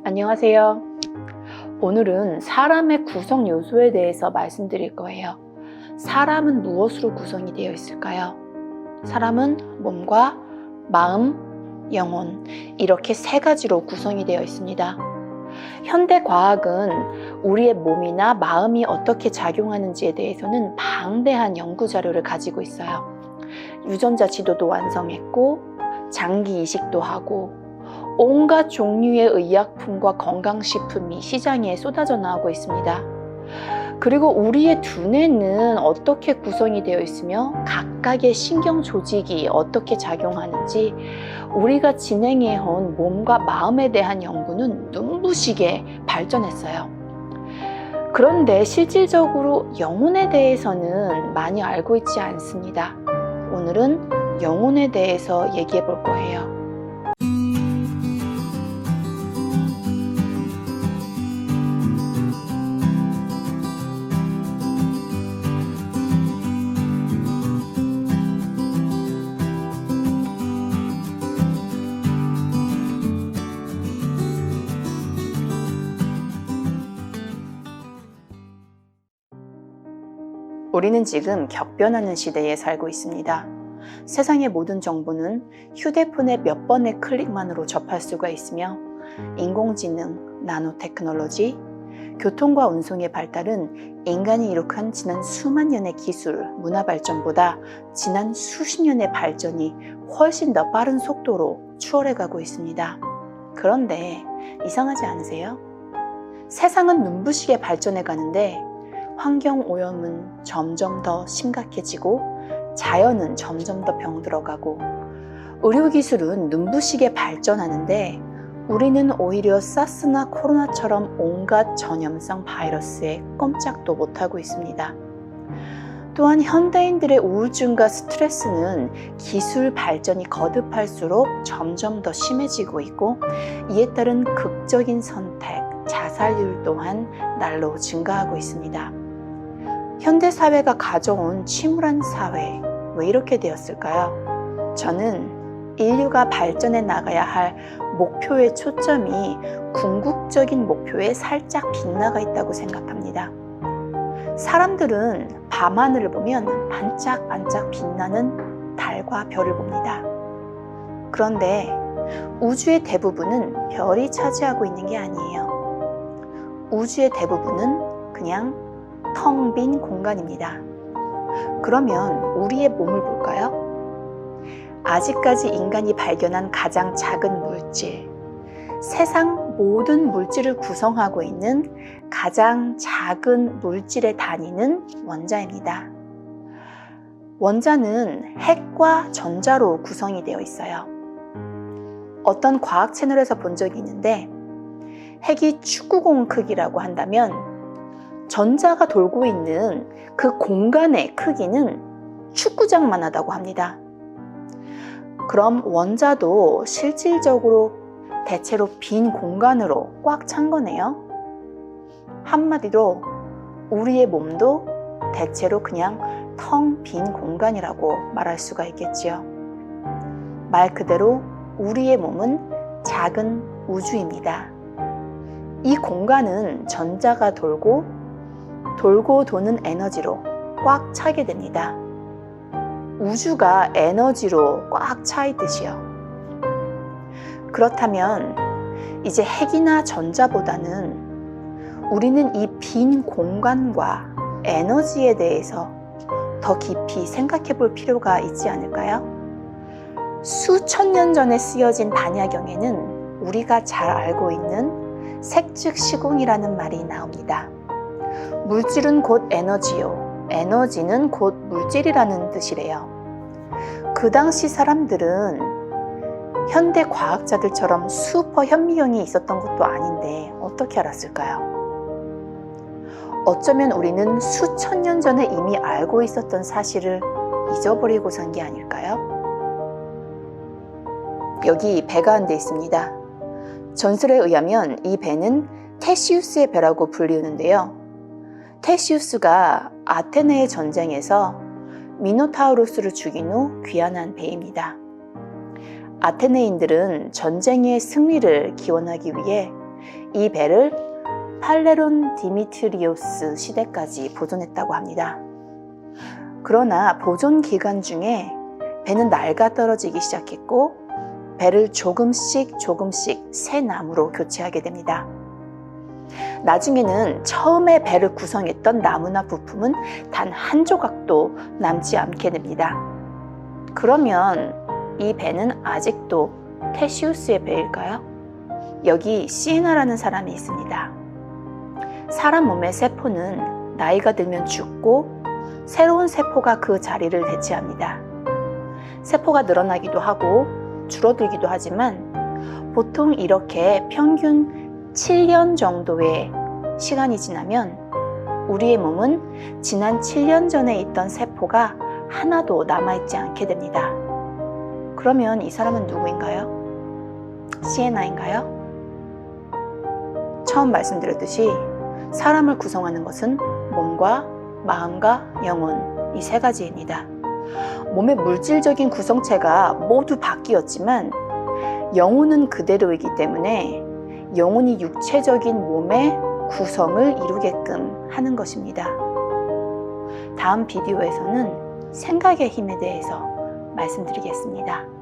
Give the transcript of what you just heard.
안녕하세요. 오늘은 사람의 구성 요소에 대해서 말씀드릴 거예요. 사람은 무엇으로 구성이 되어 있을까요? 사람은 몸과 마음, 영혼, 이렇게 세 가지로 구성이 되어 있습니다. 현대 과학은 우리의 몸이나 마음이 어떻게 작용하는지에 대해서는 방대한 연구 자료를 가지고 있어요. 유전자 지도도 완성했고, 장기 이식도 하고, 온갖 종류의 의약품과 건강식품이 시장에 쏟아져 나오고 있습니다. 그리고 우리의 두뇌는 어떻게 구성이 되어 있으며 각각의 신경 조직이 어떻게 작용하는지 우리가 진행해온 몸과 마음에 대한 연구는 눈부시게 발전했어요. 그런데 실질적으로 영혼에 대해서는 많이 알고 있지 않습니다. 오늘은 영혼에 대해서 얘기해 볼 거예요. 우리는 지금 격변하는 시대에 살고 있습니다. 세상의 모든 정보는 휴대폰의 몇 번의 클릭만으로 접할 수가 있으며 인공지능, 나노테크놀로지, 교통과 운송의 발달은 인간이 이룩한 지난 수만 년의 기술, 문화 발전보다 지난 수십 년의 발전이 훨씬 더 빠른 속도로 추월해가고 있습니다. 그런데 이상하지 않으세요? 세상은 눈부시게 발전해 가는데 환경오염은 점점 더 심각해지고 자연은 점점 더 병들어가고 의료기술은 눈부시게 발전하는데 우리는 오히려 사스나 코로나처럼 온갖 전염성 바이러스에 꼼짝도 못하고 있습니다. 또한 현대인들의 우울증과 스트레스는 기술 발전이 거듭할수록 점점 더 심해지고 있고 이에 따른 극적인 선택, 자살률 또한 날로 증가하고 있습니다. 현대사회가 가져온 침울한 사회, 왜 이렇게 되었을까요? 저는 인류가 발전해 나가야 할 목표의 초점이 궁극적인 목표에 살짝 빗나가 있다고 생각합니다. 사람들은 밤하늘을 보면 반짝반짝 빛나는 달과 별을 봅니다. 그런데 우주의 대부분은 별이 차지하고 있는 게 아니에요. 우주의 대부분은 그냥 텅 빈 공간입니다. 그러면 우리의 몸을 볼까요? 아직까지 인간이 발견한 가장 작은 물질, 세상 모든 물질을 구성하고 있는 가장 작은 물질의 단위는 원자입니다. 원자는 핵과 전자로 구성이 되어 있어요. 어떤 과학 채널에서 본 적이 있는데 핵이 축구공 크기라고 한다면 전자가 돌고 있는 그 공간의 크기는 축구장만 하다고 합니다. 그럼 원자도 실질적으로 대체로 빈 공간으로 꽉 찬 거네요. 한마디로 우리의 몸도 대체로 그냥 텅 빈 공간이라고 말할 수가 있겠지요. 말 그대로 우리의 몸은 작은 우주입니다. 이 공간은 전자가 돌고 도는 에너지로 꽉 차게 됩니다. 우주가 에너지로 꽉 차 있듯이요. 그렇다면 이제 핵이나 전자보다는 우리는 이 빈 공간과 에너지에 대해서 더 깊이 생각해 볼 필요가 있지 않을까요? 수천 년 전에 쓰여진 반야경에는 우리가 잘 알고 있는 색즉시공이라는 말이 나옵니다. 물질은 곧 에너지요. 에너지는 곧 물질이라는 뜻이래요. 그 당시 사람들은 현대 과학자들처럼 슈퍼 현미경이 있었던 것도 아닌데 어떻게 알았을까요? 어쩌면 우리는 수천 년 전에 이미 알고 있었던 사실을 잊어버리고 산 게 아닐까요? 여기 배가 한 대 있습니다. 전설에 의하면 이 배는 테시우스의 배라고 불리우는데요. 테시우스가 아테네의 전쟁에서 미노타우루스를 죽인 후 귀환한 배입니다. 아테네인들은 전쟁의 승리를 기원하기 위해 이 배를 팔레론 디미트리오스 시대까지 보존했다고 합니다. 그러나 보존 기간 중에 배는 낡아 떨어지기 시작했고 배를 조금씩 새 나무로 교체하게 됩니다. 나중에는 처음에 배를 구성했던 나무나 부품은 단 한 조각도 남지 않게 됩니다. 그러면 이 배는 아직도 테시우스의 배일까요? 여기 시에나라는 사람이 있습니다. 사람 몸의 세포는 나이가 들면 죽고 새로운 세포가 그 자리를 대체합니다. 세포가 늘어나기도 하고 줄어들기도 하지만 보통 이렇게 평균 7년 정도의 시간이 지나면 우리의 몸은 지난 7년 전에 있던 세포가 하나도 남아있지 않게 됩니다. 그러면 이 사람은 누구인가요? 시에나인가요? 처음 말씀드렸듯이 사람을 구성하는 것은 몸과 마음과 영혼, 이 세 가지입니다. 몸의 물질적인 구성체가 모두 바뀌었지만 영혼은 그대로이기 때문에 영혼이 육체적인 몸의 구성을 이루게끔 하는 것입니다. 다음 비디오에서는 생각의 힘에 대해서 말씀드리겠습니다.